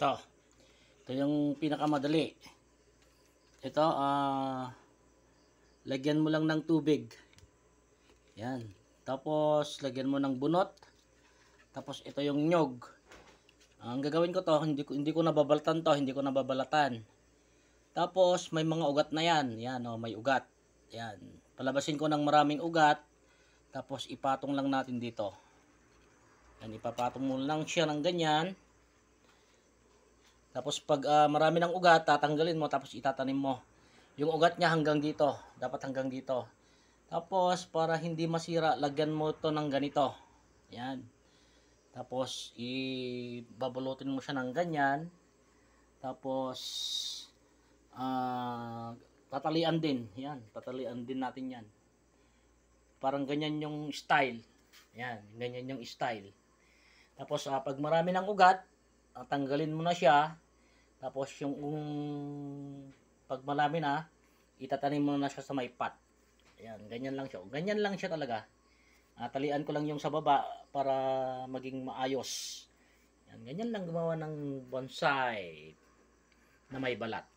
Ito. Ito yung pinakamadali. Ito, lagyan mo lang ng tubig. Yan. Tapos, lagyan mo ng bunot. Tapos, ito yung nyog. Ang gagawin ko to, hindi ko nababalatan to, hindi ko nababalatan. Tapos, may mga ugat na yan. Yan, oh, may ugat. Yan. Palabasin ko ng maraming ugat. Tapos, ipatong lang natin dito. Yan, ipapatong mo lang siya ng ganyan. Tapos, pag marami ng ugat, tatanggalin mo, tapos itatanim mo. Yung ugat niya hanggang dito. Dapat hanggang dito. Tapos, para hindi masira, lagyan mo to ng ganito. Yan. Tapos, ibabulutin mo siya ng ganyan. Tapos, tatalian din. Yan, tatalian din natin yan. Parang ganyan yung style. Yan, ganyan yung style. Tapos, pag marami ng ugat, tanggalin mo na siya. Tapos, pag marami na, itatanim mo na siya sa may pot. Yan, ganyan lang siya. Ganyan lang siya talaga. Talian ko lang yung sa baba para maging maayos. Yan, ganyan lang gumawa ng bonsai na may balat.